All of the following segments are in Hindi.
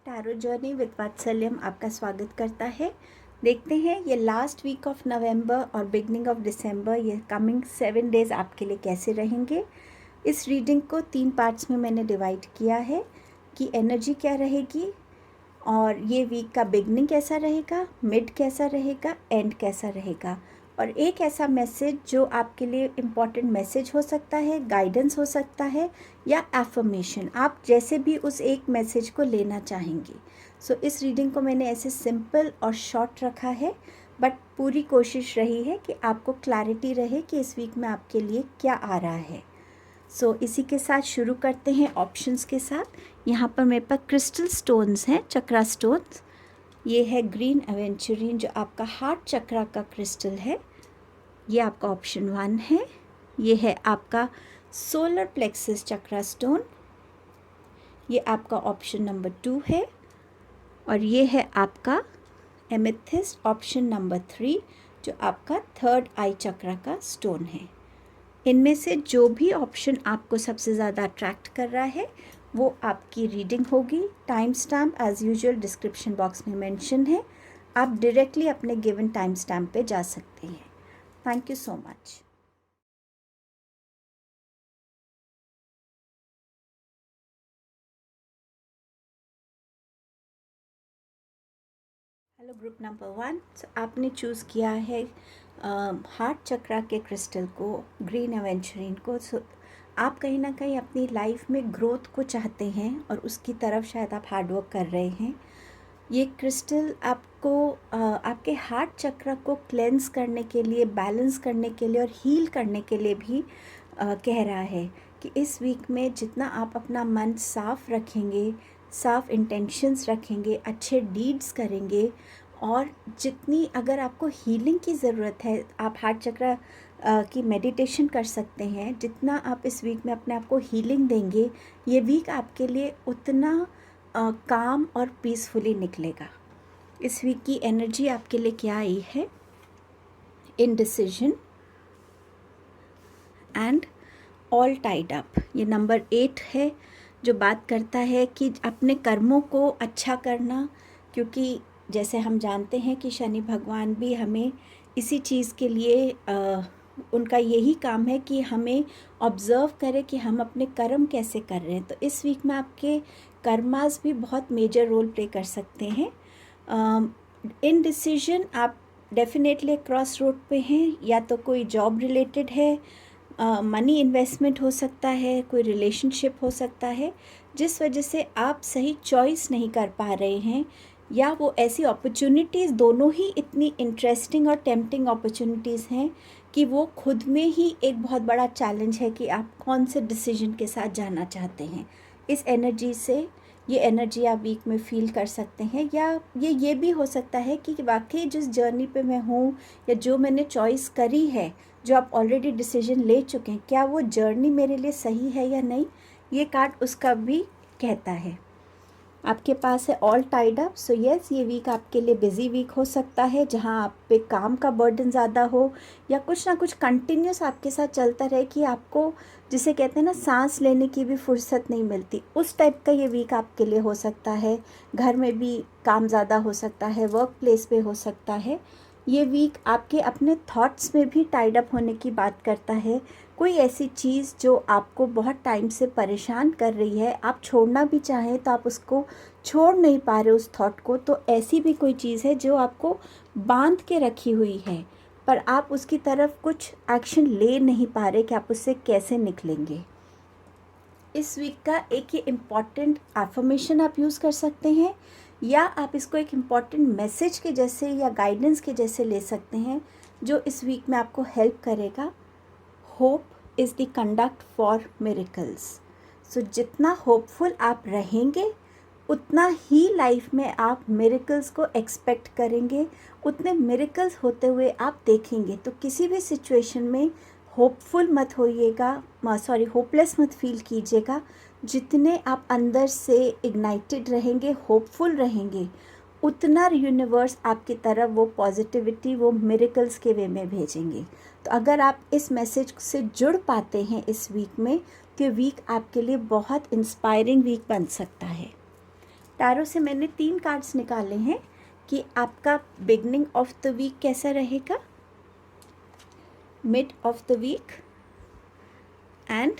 टैरो जर्नी विद वात्सल्यम आपका स्वागत करता है। देखते हैं ये लास्ट वीक ऑफ नवंबर और बिगनिंग ऑफ दिसंबर, ये कमिंग 7 डेज़ आपके लिए कैसे रहेंगे। इस रीडिंग को 3 पार्ट्स में मैंने डिवाइड किया है कि एनर्जी क्या रहेगी और ये वीक का बिगनिंग कैसा रहेगा, मिड कैसा रहेगा, एंड कैसा रहेगा, और एक ऐसा मैसेज जो आपके लिए इम्पॉर्टेंट मैसेज हो सकता है, गाइडेंस हो सकता है या एफर्मेशन, आप जैसे भी उस एक मैसेज को लेना चाहेंगे। सो इस रीडिंग को मैंने ऐसे सिंपल और शॉर्ट रखा है, बट पूरी कोशिश रही है कि आपको क्लैरिटी रहे कि इस वीक में आपके लिए क्या आ रहा है। इसी के साथ शुरू करते हैं ऑप्शंस के साथ। यहाँ पर मेरे पास क्रिस्टल स्टोन्स हैं, चक्रा स्टोन्स। ये है ग्रीन एवेंचुरिन जो आपका हार्ट चक्रा का क्रिस्टल है, ये आपका ऑप्शन 1 है। ये है आपका सोलर प्लेक्सस चक्रा स्टोन, ये आपका ऑप्शन नंबर 2 है। और ये है आपका एमेथिस्ट ऑप्शन नंबर 3 जो आपका थर्ड आई चक्रा का स्टोन है। इनमें से जो भी ऑप्शन आपको सबसे ज़्यादा अट्रैक्ट कर रहा है वो आपकी रीडिंग होगी। Time stamp as usual description box में मेंशन है, आप डायरेक्टली अपने गिवन टाइम स्टैम्प पे जा सकते हैं। Thank you so much. Hello group number 1, आपने चूज़ किया है हार्ट चक्रा के क्रिस्टल को, ग्रीन एवेंचुरिन को। आप कहीं ना कहीं अपनी लाइफ में ग्रोथ को चाहते हैं और उसकी तरफ शायद आप हार्डवर्क कर रहे हैं। ये क्रिस्टल आपको आपके हार्ट चक्र को क्लेंस करने के लिए, बैलेंस करने के लिए और हील करने के लिए भी कह रहा है कि इस वीक में जितना आप अपना मन साफ़ रखेंगे, साफ़ इंटेंशंस रखेंगे, अच्छे डीड्स करेंगे, और जितनी अगर आपको हीलिंग की ज़रूरत है आप हार्ट चक्र की मेडिटेशन कर सकते हैं। जितना आप इस वीक में अपने आप को हीलिंग देंगे, ये वीक आपके लिए उतना काम और पीसफुली निकलेगा। इस वीक की एनर्जी आपके लिए क्या आई है? Indecision and all tied up. ये नंबर 8 है जो बात करता है कि अपने कर्मों को अच्छा करना, क्योंकि जैसे हम जानते हैं कि शनि भगवान भी हमें इसी चीज़ के लिए उनका यही काम है कि हमें ऑब्ज़र्व करें कि हम अपने कर्म कैसे कर रहे हैं। तो इस वीक में आपके कर्मास भी बहुत मेजर रोल प्ले कर सकते हैं। इनडिसीजन, आप डेफिनेटली क्रॉस रोड पे हैं, या तो कोई जॉब रिलेटेड है, मनी इन्वेस्टमेंट हो सकता है, कोई रिलेशनशिप हो सकता है जिस वजह से आप सही चॉइस नहीं कर पा रहे हैं, या वो ऐसी अपॉर्चुनिटीज़ दोनों ही इतनी इंटरेस्टिंग और टेम्पटिंग अपॉर्चुनिटीज़ हैं कि वो खुद में ही एक बहुत बड़ा चैलेंज है कि आप कौन से डिसीजन के साथ जाना चाहते हैं। इस एनर्जी से, ये एनर्जी आप वीक में फील कर सकते हैं। या ये भी हो सकता है कि वाकई जिस जर्नी पे मैं हूँ या जो मैंने चॉइस करी है, जो आप ऑलरेडी डिसीजन ले चुके हैं, क्या वो जर्नी मेरे लिए सही है या नहीं, ये कार्ड उसका भी कहता है। आपके पास है all tied up. So yes, ये वीक आपके लिए बिजी वीक हो सकता है जहां आप पे काम का बर्डन ज़्यादा हो, या कुछ ना कुछ कंटिन्यूस आपके साथ चलता रहे कि आपको, जिसे कहते हैं ना, सांस लेने की भी फुर्सत नहीं मिलती, उस टाइप का ये वीक आपके लिए हो सकता है। घर में भी काम ज़्यादा हो सकता है, वर्क प्लेस पे हो सकता है। ये वीक आपके अपने थॉट्स में भी टाइड अप होने की बात करता है। कोई ऐसी चीज़ जो आपको बहुत टाइम से परेशान कर रही है, आप छोड़ना भी चाहें तो आप उसको छोड़ नहीं पा रहे उस थॉट को, तो ऐसी भी कोई चीज़ है जो आपको बांध के रखी हुई है, पर आप उसकी तरफ कुछ एक्शन ले नहीं पा रहे कि आप उससे कैसे निकलेंगे। इस वीक का एक ये इम्पॉर्टेंट एफर्मेशन आप यूज़ कर सकते हैं, या आप इसको एक इम्पॉर्टेंट मैसेज के जैसे या गाइडेंस के जैसे ले सकते हैं जो इस वीक में आपको हेल्प करेगा। Hope is the conduct for miracles. So जितना होपफुल आप रहेंगे उतना ही लाइफ में आप मिरेकल्स को एक्सपेक्ट करेंगे, उतने मिरेकल्स होते हुए आप देखेंगे। तो किसी भी सिचुएशन में होपफुल मत होइएगा, होपलेस मत फील कीजिएगा। जितने आप अंदर से इग्नाइटेड रहेंगे, होपफुल रहेंगे, उतना यूनिवर्स आपकी तरफ वो पॉजिटिविटी, वो मिरेकल्स के वे में भेजेंगे। तो अगर आप इस मैसेज से जुड़ पाते हैं इस वीक में, तो वीक आपके लिए बहुत इंस्पायरिंग वीक बन सकता है। टैरो से मैंने 3 कार्ड्स निकाले हैं कि आपका बिगनिंग ऑफ द वीक कैसा रहेगा, mid of the week and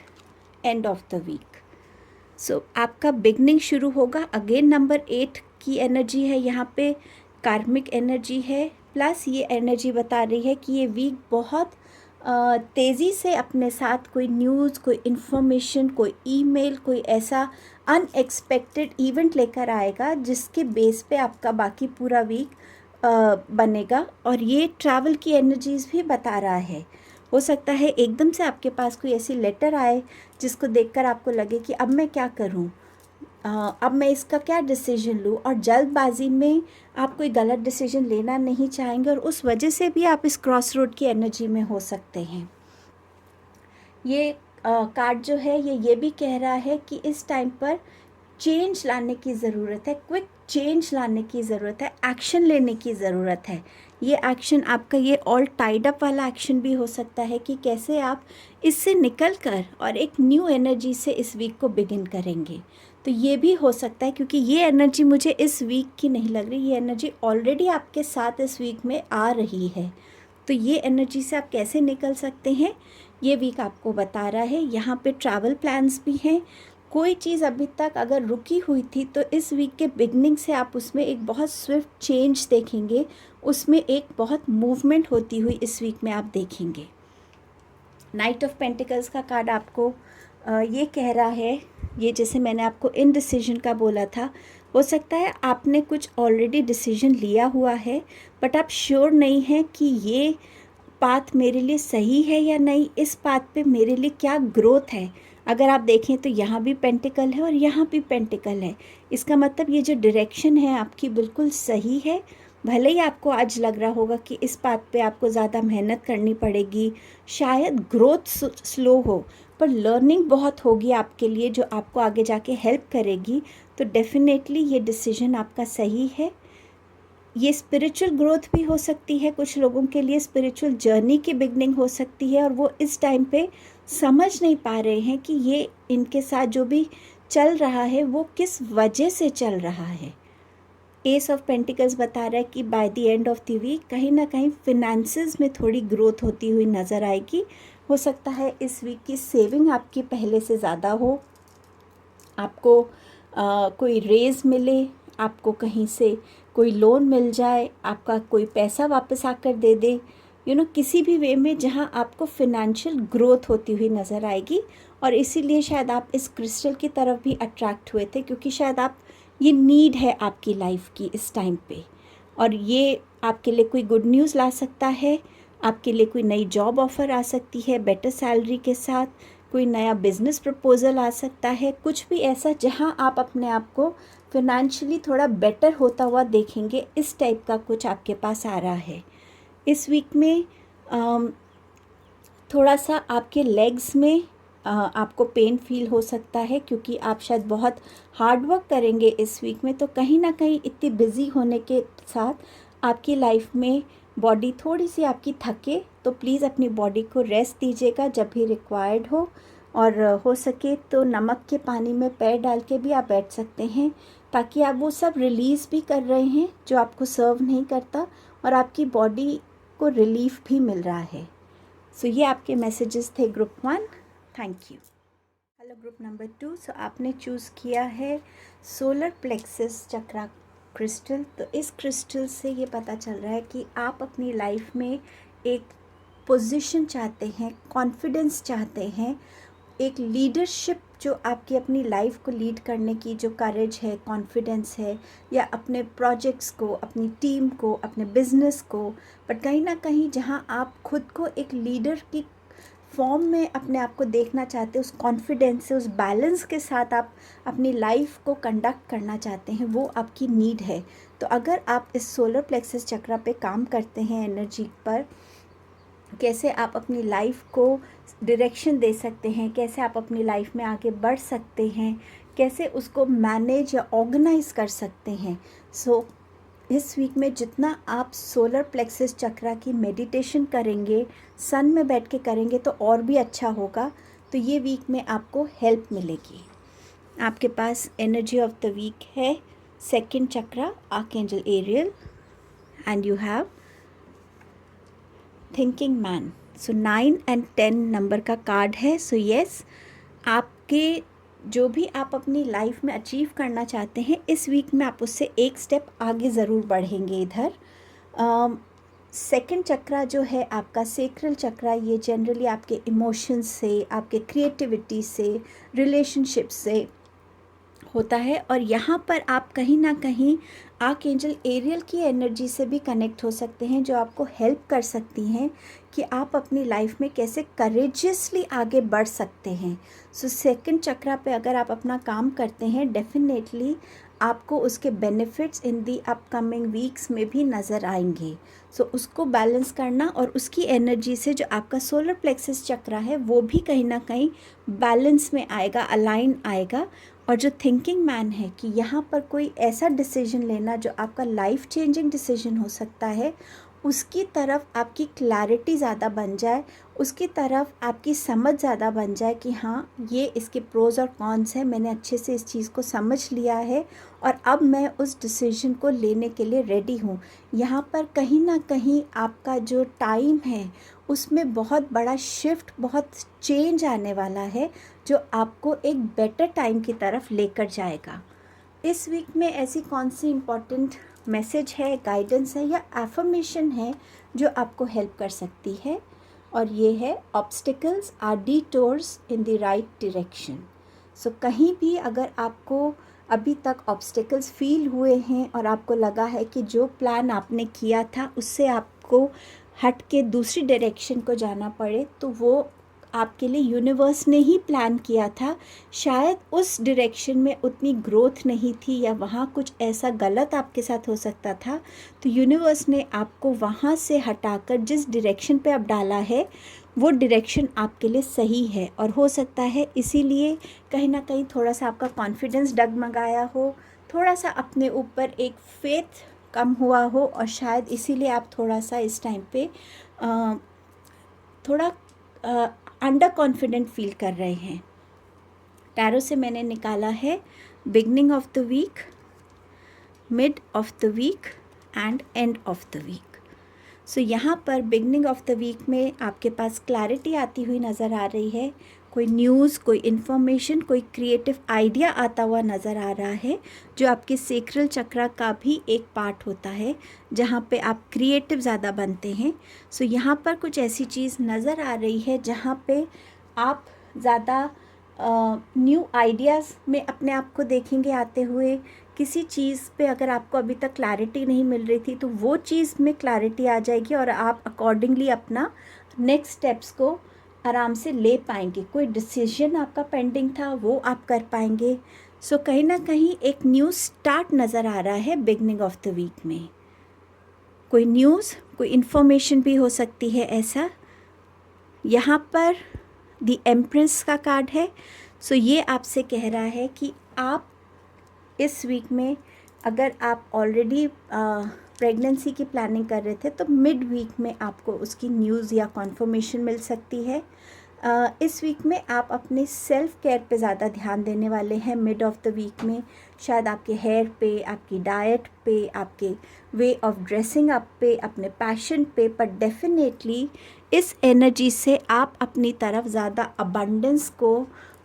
end of the week. So आपका बिगनिंग शुरू होगा, अगेन नंबर 8 की एनर्जी है यहाँ पे, कार्मिक एनर्जी है, प्लस ये एनर्जी बता रही है कि ये वीक बहुत तेज़ी से अपने साथ कोई न्यूज़, कोई इन्फॉर्मेशन, कोई ईमेल, कोई ऐसा अनएक्सपेक्टेड इवेंट लेकर आएगा जिसके बेस पे आपका बाकी पूरा वीक बनेगा। और ये ट्रैवल की एनर्जीज़ भी बता रहा है। हो सकता है एकदम से आपके पास कोई ऐसी लेटर आए जिसको देखकर आपको लगे कि अब मैं क्या करूं, अब मैं इसका क्या डिसीजन लूं, और जल्दबाजी में आप कोई गलत डिसीजन लेना नहीं चाहेंगे और उस वजह से भी आप इस क्रॉस रोड की एनर्जी में हो सकते हैं। ये कार्ड जो है ये भी कह रहा है कि इस टाइम पर चेंज लाने की ज़रूरत है, क्विक चेंज लाने की ज़रूरत है, एक्शन लेने की ज़रूरत है। ये एक्शन आपका ये ऑल टाइड अप वाला एक्शन भी हो सकता है कि कैसे आप इससे निकल कर और एक न्यू एनर्जी से इस वीक को बिगिन करेंगे। तो ये भी हो सकता है, क्योंकि ये एनर्जी मुझे इस वीक की नहीं लग रही, ये एनर्जी ऑलरेडी आपके साथ इस वीक में आ रही है। तो ये एनर्जी से आप कैसे निकल सकते हैं ये वीक आपको बता रहा है। यहाँ पे ट्रैवल प्लान्स भी हैं। कोई चीज़ अभी तक अगर रुकी हुई थी तो इस वीक के बिगनिंग से आप उसमें एक बहुत स्विफ्ट चेंज देखेंगे, उसमें एक बहुत मूवमेंट होती हुई इस वीक में आप देखेंगे। नाइट ऑफ पेंटिकल्स का कार्ड आपको ये कह रहा है, ये जैसे मैंने आपको इनडिसीजन का बोला था, हो सकता है आपने कुछ ऑलरेडी डिसीजन लिया हुआ है बट आप श्योर नहीं हैं कि ये पाथ मेरे लिए सही है या नहीं, इस पाथ पे मेरे लिए क्या ग्रोथ है। अगर आप देखें तो यहाँ भी पेंटिकल है और यहाँ भी पेंटिकल है। इसका मतलब ये जो डायरेक्शन है आपकी बिल्कुल सही है। भले ही आपको आज लग रहा होगा कि इस बात पे आपको ज़्यादा मेहनत करनी पड़ेगी, शायद ग्रोथ स्लो हो, पर लर्निंग बहुत होगी आपके लिए जो आपको आगे जाके हेल्प करेगी। तो डेफिनेटली ये डिसीजन आपका सही है। ये स्पिरिचुअल ग्रोथ भी हो सकती है, कुछ लोगों के लिए स्पिरिचुअल जर्नी की बिगनिंग हो सकती है और वो इस टाइम पे समझ नहीं पा रहे हैं कि ये इनके साथ जो भी चल रहा है वो किस वजह से चल रहा है। एस ऑफ पेंटिकल्स बता रहा है कि by the end of the week कहीं ना कहीं फिनेंसेस में थोड़ी ग्रोथ होती हुई नज़र आएगी। हो सकता है इस वीक की सेविंग आपकी पहले से ज़्यादा हो, आपको कोई रेज़ मिले, आपको कहीं से कोई लोन मिल जाए, आपका कोई पैसा वापस आकर दे दे, किसी भी वे में जहां आपको फिनेंशियल ग्रोथ होती हुई नज़र आएगी। और इसीलिए शायद आप इस क्रिस्टल की तरफ भी अट्रैक्ट हुए थे, क्योंकि शायद आप ये नीड है आपकी लाइफ की इस टाइम पे, और ये आपके लिए कोई गुड न्यूज़ ला सकता है। आपके लिए कोई नई जॉब ऑफ़र आ सकती है बेटर सैलरी के साथ, कोई नया बिजनेस प्रपोज़ल आ सकता है, कुछ भी ऐसा जहां आप अपने आप को फिनेंशियली थोड़ा बेटर होता हुआ देखेंगे। इस टाइप का कुछ आपके पास आ रहा है। इस वीक में थोड़ा सा आपके लेग्स में आपको पेन फील हो सकता है, क्योंकि आप शायद बहुत हार्ड वर्क करेंगे इस वीक में। तो कहीं ना कहीं इतनी बिज़ी होने के साथ आपकी लाइफ में बॉडी थोड़ी सी आपकी थके, तो प्लीज़ अपनी बॉडी को रेस्ट दीजिएगा जब भी रिक्वायर्ड हो। और हो सके तो नमक के पानी में पैर डाल के भी आप बैठ सकते हैं, ताकि आप वो सब रिलीज़ भी कर रहे हैं जो आपको सर्व नहीं करता, और आपकी बॉडी को रिलीफ भी मिल रहा है। सो ये आपके मैसेजेस थे group 1। Thank you. Hello group number 2। सो आपने चूज़ किया है सोलर प्लेक्सस चक्रा क्रिस्टल। तो इस क्रिस्टल से ये पता चल रहा है कि आप अपनी लाइफ में एक पोजीशन चाहते हैं, कॉन्फिडेंस चाहते हैं, एक लीडरशिप जो आपकी अपनी लाइफ को लीड करने की जो करेज है, कॉन्फिडेंस है, या अपने प्रोजेक्ट्स को, अपनी टीम को, अपने बिजनेस को, बट कहीं ना कहीं जहां आप खुद को एक लीडर की फॉर्म में अपने आप को देखना चाहते हैं, उस कॉन्फिडेंस से, उस बैलेंस के साथ आप अपनी लाइफ को कंडक्ट करना चाहते हैं, वो आपकी नीड है। तो अगर आप इस सोलर प्लेक्सस चक्रा पे काम करते हैं, एनर्जी पर, कैसे आप अपनी लाइफ को डायरेक्शन दे सकते हैं, कैसे आप अपनी लाइफ में आगे बढ़ सकते हैं, कैसे उसको मैनेज या ऑर्गेनाइज कर सकते हैं। सो इस वीक में जितना आप सोलर प्लेक्सस चक्रा की मेडिटेशन करेंगे, सन में बैठ के करेंगे, तो और भी अच्छा होगा। तो ये वीक में आपको हेल्प मिलेगी। आपके पास एनर्जी ऑफ द वीक है second chakra, Archangel Ariel, and you have Thinking Man. So 9 and 10 number का कार्ड है. सो यस, आपके जो भी आप अपनी लाइफ में अचीव करना चाहते हैं, इस वीक में आप उससे एक स्टेप आगे ज़रूर बढ़ेंगे. इधर सेकंड चक्रा जो है आपका सेक्रल चक्रा, ये जनरली आपके इमोशंस से, आपके क्रिएटिविटी से, रिलेशनशिप से होता है. और यहाँ पर आप कहीं ना कहीं आर्कएंजल एरियल की एनर्जी से भी कनेक्ट हो सकते हैं, जो आपको हेल्प कर सकती हैं कि आप अपनी लाइफ में कैसे करेजियसली आगे बढ़ सकते हैं. सो सेकंड चक्रा पे अगर आप अपना काम करते हैं, डेफिनेटली आपको उसके benefits in the upcoming weeks में भी नज़र आएंगे. सो उसको बैलेंस करना और उसकी एनर्जी से जो आपका सोलर प्लेक्सस चक्रा है वो भी कहीं ना कहीं बैलेंस में आएगा, अलाइन आएगा. और जो थिंकिंग मैन है कि यहाँ पर कोई ऐसा डिसीजन लेना जो आपका लाइफ चेंजिंग डिसीजन हो सकता है, उसकी तरफ आपकी क्लैरिटी ज़्यादा बन जाए, उसकी तरफ आपकी समझ ज़्यादा बन जाए कि हाँ, ये इसके प्रोज़ और कॉन्स हैं, मैंने अच्छे से इस चीज़ को समझ लिया है और अब मैं उस डिसीजन को लेने के लिए रेडी हूँ. यहाँ पर कहीं ना कहीं आपका जो टाइम है उसमें बहुत बड़ा शिफ्ट, बहुत चेंज आने वाला है, जो आपको एक बेटर टाइम की तरफ लेकर जाएगा. इस वीक में ऐसी कौन सी इम्पॉर्टेंट मैसेज है, गाइडेंस है या एफर्मेशन है जो आपको हेल्प कर सकती है? और ये है, obstacles are detours in the right direction. So कहीं भी अगर आपको अभी तक ऑब्स्टिकल्स फील हुए हैं और आपको लगा है कि जो प्लान आपने किया था उससे आपको हट के दूसरी डायरेक्शन को जाना पड़े, तो वो आपके लिए यूनिवर्स ने ही प्लान किया था. शायद उस डायरेक्शन में उतनी ग्रोथ नहीं थी या वहाँ कुछ ऐसा गलत आपके साथ हो सकता था, तो यूनिवर्स ने आपको वहाँ से हटाकर जिस डायरेक्शन पे आप डाला है वो डायरेक्शन आपके लिए सही है. और हो सकता है इसीलिए कहीं ना कहीं थोड़ा सा आपका कॉन्फिडेंस डगमगाया हो, थोड़ा सा अपने ऊपर एक फेथ कम हुआ हो, और शायद इसीलिए आप थोड़ा सा इस टाइम पे थोड़ा अंडर कॉन्फिडेंट फील कर रहे हैं. टैरो से मैंने निकाला है beginning of the week, mid of the week and end of the week. So यहाँ पर बिगनिंग ऑफ द वीक में आपके पास क्लैरिटी आती हुई नज़र आ रही है. कोई न्यूज़, कोई इन्फॉर्मेशन, कोई क्रिएटिव आइडिया आता हुआ नज़र आ रहा है, जो आपके सेक्रल चक्रा का भी एक पार्ट होता है, जहाँ पे आप क्रिएटिव ज़्यादा बनते हैं. सो यहाँ पर कुछ ऐसी चीज़ नज़र आ रही है जहाँ पे आप ज़्यादा न्यू आइडियाज़ में अपने आप को देखेंगे आते हुए. किसी चीज़ पे अगर आपको अभी तक क्लैरिटी नहीं मिल रही थी, तो वो चीज़ में क्लैरिटी आ जाएगी और आप अकॉर्डिंगली अपना नेक्स्ट स्टेप्स को आराम से ले पाएंगे. कोई डिसीजन आपका पेंडिंग था वो आप कर पाएंगे. सो कहीं ना कहीं एक न्यू स्टार्ट नज़र आ रहा है बिगनिंग ऑफ द वीक में. कोई न्यूज़, कोई इन्फॉर्मेशन भी हो सकती है ऐसा. यहाँ पर द एम्प्रेस का कार्ड है. सो ये आपसे कह रहा है कि आप इस वीक में, अगर आप ऑलरेडी प्रेगनेंसी की प्लानिंग कर रहे थे, तो मिड वीक में आपको उसकी न्यूज़ या कॉन्फर्मेशन मिल सकती है. इस वीक में आप अपने सेल्फ केयर पे ज़्यादा ध्यान देने वाले हैं. मिड ऑफ द वीक में शायद आपके हेयर पे, आपकी डाइट पे, आपके वे ऑफ ड्रेसिंग अप पे, अपने पैशन पे, पर डेफिनेटली इस एनर्जी से आप अपनी तरफ ज़्यादा अबंडेंस को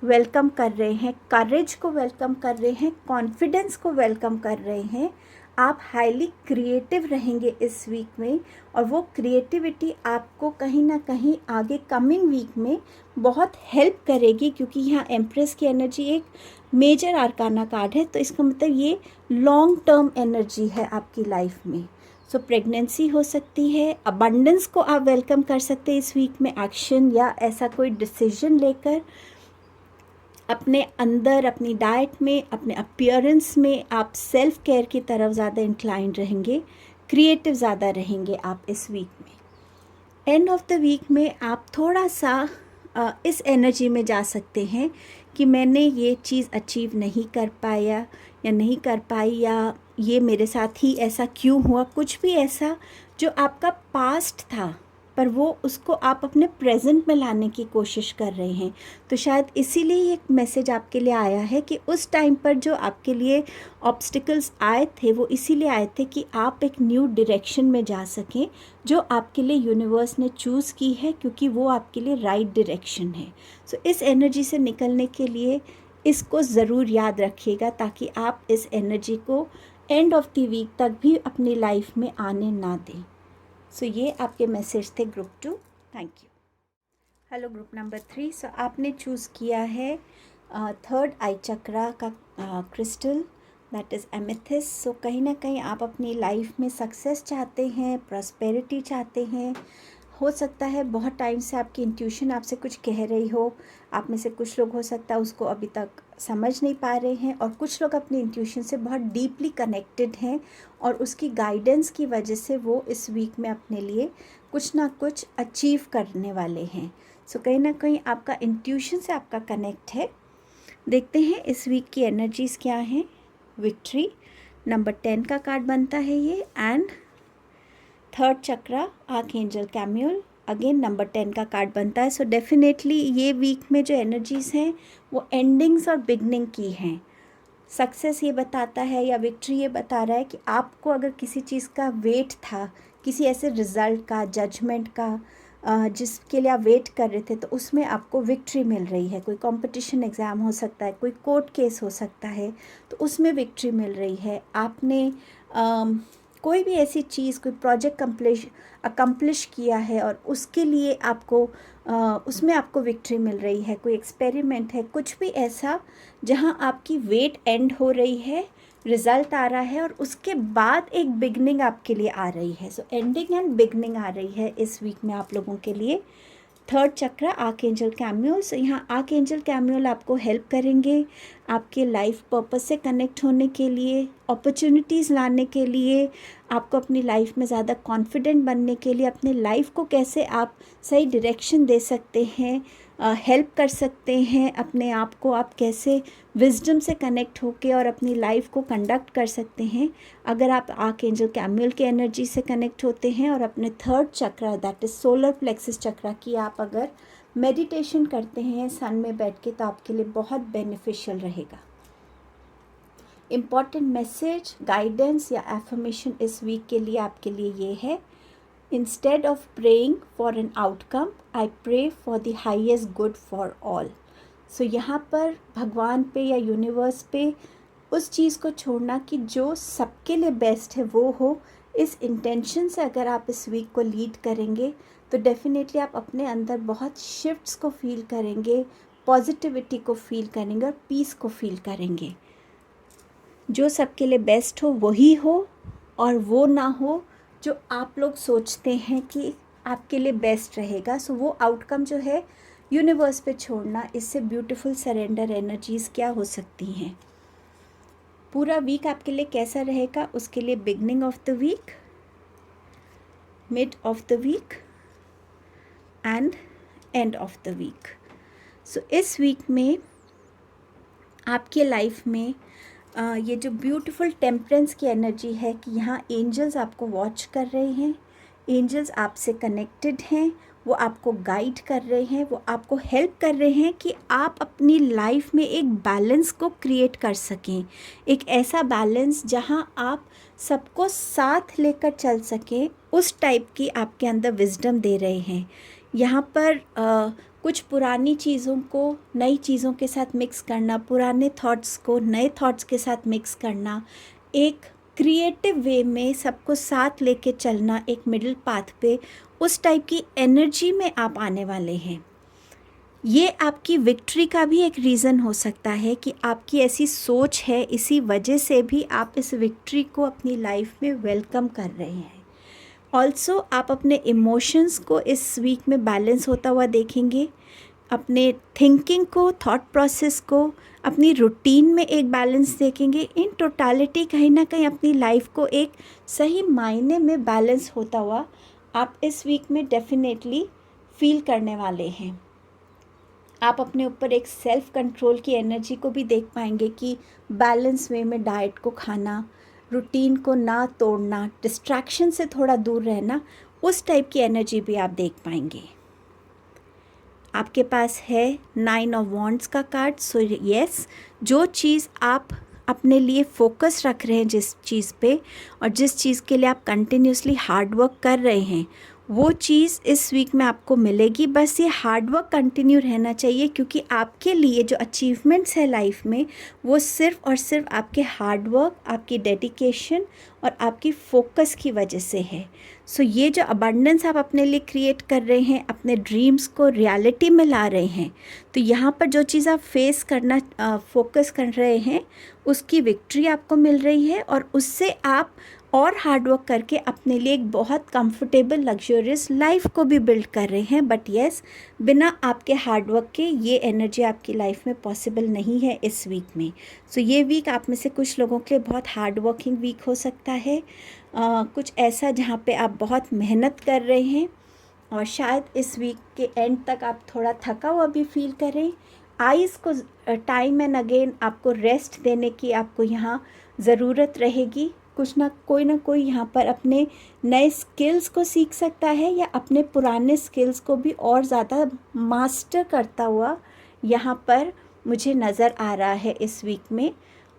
वेलकम कर रहे हैं, करेज को वेलकम कर रहे हैं, कॉन्फिडेंस को वेलकम कर रहे हैं. आप हाईली क्रिएटिव रहेंगे इस वीक में, और वो क्रिएटिविटी आपको कहीं ना कहीं आगे कमिंग वीक में बहुत हेल्प करेगी, क्योंकि यहाँ एम्प्रेस की एनर्जी एक मेजर आर्काना कार्ड है. तो इसका मतलब ये लॉन्ग टर्म एनर्जी है आपकी लाइफ में. सो प्रेगनेंसी हो सकती है, अबंडेंस को आप वेलकम कर सकते हैं इस वीक में. एक्शन या ऐसा कोई डिसीजन लेकर अपने अंदर, अपनी डाइट में, अपने अपीयरेंस में आप सेल्फ केयर की तरफ ज़्यादा इंक्लाइंड रहेंगे, क्रिएटिव ज़्यादा रहेंगे आप इस वीक में. एंड ऑफ द वीक में आप थोड़ा सा इस एनर्जी में जा सकते हैं कि मैंने ये चीज़ अचीव नहीं कर पाया या नहीं कर पाई, या ये मेरे साथ ही ऐसा क्यों हुआ. कुछ भी ऐसा जो आपका पास्ट था पर वो उसको आप अपने प्रेजेंट में लाने की कोशिश कर रहे हैं। तो शायद इसीलिए ये मैसेज आपके लिए आया है कि उस टाइम पर जो आपके लिए ऑब्स्टिकल्स आए थे वो इसीलिए आए थे कि आप एक न्यू डायरेक्शन में जा सकें, जो आपके लिए यूनिवर्स ने चूज़ की है, क्योंकि वो आपके लिए राइट डायरेक्शन है। सो इस एनर्जी से निकलने के लिए इसको ज़रूर याद रखिएगा, ताकि आप इस एनर्जी को एंड ऑफ द वीक तक भी अपनी लाइफ में आने ना दें। सो ये आपके मैसेज थे group 2। Thank you. Hello group number 3। सो आपने चूज़ किया है थर्ड आई चक्रा का क्रिस्टल, दैट इज़ एमेथिस्ट। सो कहीं ना कहीं आप अपनी लाइफ में सक्सेस चाहते हैं, प्रॉस्पेरिटी चाहते हैं। हो सकता है बहुत टाइम से आपकी इंट्यूशन आपसे कुछ कह रही हो। आप में से कुछ लोग हो सकता है उसको अभी तक समझ नहीं पा रहे हैं, और कुछ लोग अपनी इंट्यूशन से बहुत डीपली कनेक्टेड हैं, और उसकी गाइडेंस की वजह से वो इस वीक में अपने लिए कुछ ना कुछ अचीव करने वाले हैं। सो कहीं ना कहीं आपका इंट्यूशन से आपका कनेक्ट है। देखते हैं इस वीक की एनर्जीज़ क्या हैं। विक्ट्री नंबर 10 का कार्ड बनता है ये, and third chakra archangel Chamuel, again number 10 का कार्ड बनता है। सो डेफिनेटली ये वीक में जो एनर्जीज़ हैं वो एंडिंग्स और बिगनिंग की हैं। सक्सेस ये बताता है, या विक्ट्री ये बता रहा है कि आपको अगर किसी चीज़ का वेट था, किसी ऐसे रिज़ल्ट का, जजमेंट का, जिसके लिए आप वेट कर रहे थे, तो उसमें आपको विक्ट्री मिल रही है। कोई कंपटीशन एग्ज़ाम हो सकता है, कोई कोर्ट केस हो सकता है, तो उसमें विक्ट्री मिल रही है। आपने कोई भी ऐसी चीज़, कोई प्रोजेक्ट अकम्प्लिश किया है और उसके लिए आपको उसमें आपको विक्ट्री मिल रही है। कोई एक्सपेरिमेंट है, कुछ भी ऐसा जहां आपकी वेट एंड हो रही है, रिज़ल्ट आ रहा है, और उसके बाद एक बिगनिंग आपके लिए आ रही है। सो एंडिंग एंड बिगनिंग आ रही है इस वीक में आप लोगों के लिए। Third chakra archangel कैम्यूल। सो यहाँ आर्कएंजल कैम्यूल आपको हेल्प करेंगे आपके लाइफ पर्पस से कनेक्ट होने के लिए, अपॉर्चुनिटीज़ लाने के लिए, आपको अपनी लाइफ में ज़्यादा कॉन्फिडेंट बनने के लिए, अपने लाइफ को कैसे आप सही डायरेक्शन दे सकते हैं, हेल्प कर सकते हैं, अपने आप को आप कैसे विजडम से कनेक्ट होके और अपनी लाइफ को कंडक्ट कर सकते हैं। अगर आप आर्कएंजल कैम्यूल के एनर्जी से कनेक्ट होते हैं और अपने third chakra, that is solar plexus chakra की आप अगर मेडिटेशन करते हैं सन में बैठ के, तो आपके लिए बहुत बेनिफिशियल रहेगा। इम्पॉर्टेंट मैसेज, गाइडेंस या एफर्मेशन इस वीक के लिए आपके लिए ये है, instead of praying for an outcome, I pray for the highest good for all. So यहाँ पर भगवान पे या यूनिवर्स पे उस चीज़ को छोड़ना कि जो सबके लिए बेस्ट है वो हो, इस इंटेंशन से अगर आप इस वीक को लीड करेंगे, तो डेफिनेटली आप अपने अंदर बहुत शिफ्ट्स को फील करेंगे, पॉजिटिविटी को फील करेंगे और पीस को फील करेंगे। जो सबके लिए बेस्ट हो वही हो, और वो ना हो जो आप लोग सोचते हैं कि आपके लिए बेस्ट रहेगा। सो वो आउटकम जो है यूनिवर्स पे छोड़ना, इससे ब्यूटीफुल सरेंडर एनर्जीज़ क्या हो सकती हैं। पूरा वीक आपके लिए कैसा रहेगा, उसके लिए beginning of the week, mid of the week and end of the week. So इस वीक में आपके लाइफ में ये जो ब्यूटीफुल टेम्परेंस की एनर्जी है कि यहाँ एंजल्स आपको वॉच कर रहे हैं, एंजल्स आपसे कनेक्टेड हैं, वो आपको गाइड कर रहे हैं, वो आपको हेल्प कर रहे हैं कि आप अपनी लाइफ में एक बैलेंस को क्रिएट कर सकें, एक ऐसा बैलेंस जहाँ आप सबको साथ लेकर चल सकें, उस टाइप की आपके अंदर विजडम दे रहे हैं। यहाँ पर कुछ पुरानी चीज़ों को नई चीज़ों के साथ मिक्स करना, पुराने थॉट्स को नए थॉट्स के साथ मिक्स करना, एक क्रिएटिव वे में सबको साथ लेके चलना, एक मिडिल पाथ पे, उस टाइप की एनर्जी में आप आने वाले हैं। ये आपकी विक्ट्री का भी एक रीज़न हो सकता है कि आपकी ऐसी सोच है, इसी वजह से भी आप इस विक्ट्री को अपनी लाइफ में वेलकम कर रहे हैं। ऑल्सो आप अपने इमोशंस को इस वीक में बैलेंस होता हुआ देखेंगे, अपने थिंकिंग को, थॉट प्रोसेस को, अपनी रूटीन में एक बैलेंस देखेंगे। इन टोटालिटी कहीं ना कहीं अपनी लाइफ को एक सही मायने में बैलेंस होता हुआ आप इस वीक में डेफिनेटली फील करने वाले हैं। आप अपने ऊपर एक सेल्फ कंट्रोल की एनर्जी को भी देख पाएंगे कि बैलेंस वे में डाइट को खाना, रूटीन को ना तोड़ना, डिस्ट्रैक्शन से थोड़ा दूर रहना, उस टाइप की एनर्जी भी आप देख पाएंगे। आपके पास है 9 ऑफ वॉन्ड्स का कार्ड। सो यस, जो चीज़ आप अपने लिए फोकस रख रहे हैं, जिस चीज़ पे और जिस चीज़ के लिए आप कंटिन्यूसली हार्ड वर्क कर रहे हैं, वो चीज़ इस वीक में आपको मिलेगी। बस ये हार्ड वर्क कंटिन्यू रहना चाहिए, क्योंकि आपके लिए जो अचीवमेंट्स है लाइफ में, वो सिर्फ़ और सिर्फ आपके हार्ड वर्क, आपकी डेडिकेशन और आपकी फोकस की वजह से है। सो ये जो अबंडेंस आप अपने लिए क्रिएट कर रहे हैं, अपने ड्रीम्स को रियलिटी में ला रहे हैं, तो यहाँ पर जो चीज़ आप फेस करना फोकस कर रहे हैं, उसकी विक्ट्री आपको मिल रही है, और उससे आप और हार्ड वर्क करके अपने लिए एक बहुत कंफर्टेबल लग्जरियस लाइफ को भी बिल्ड कर रहे हैं। बट येस, बिना आपके हार्ड वर्क के ये एनर्जी आपकी लाइफ में पॉसिबल नहीं है इस वीक में। सो ये वीक आप में से कुछ लोगों के लिए बहुत हार्ड वर्किंग वीक हो सकता है, कुछ ऐसा जहाँ पे आप बहुत मेहनत कर रहे हैं, और शायद इस वीक के एंड तक आप थोड़ा थका हुआ भी फील करें। आइज़ को टाइम एंड अगेन आपको रेस्ट देने की आपको यहाँ ज़रूरत रहेगी। कुछ ना कोई यहाँ पर अपने नए स्किल्स को सीख सकता है, या अपने पुराने स्किल्स को भी और ज़्यादा मास्टर करता हुआ यहाँ पर मुझे नज़र आ रहा है इस वीक में।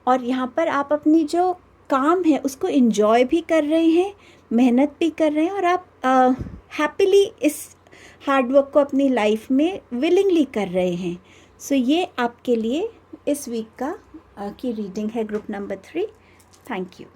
और यहाँ पर आप अपनी जो काम है उसको एंजॉय भी कर रहे हैं, मेहनत भी कर रहे हैं, और आप हैप्पीली इस हार्ड वर्क को अपनी लाइफ में विलिंगली कर रहे हैं। सो ये आपके लिए इस वीक का की रीडिंग है, ग्रुप नंबर 3। Thank you.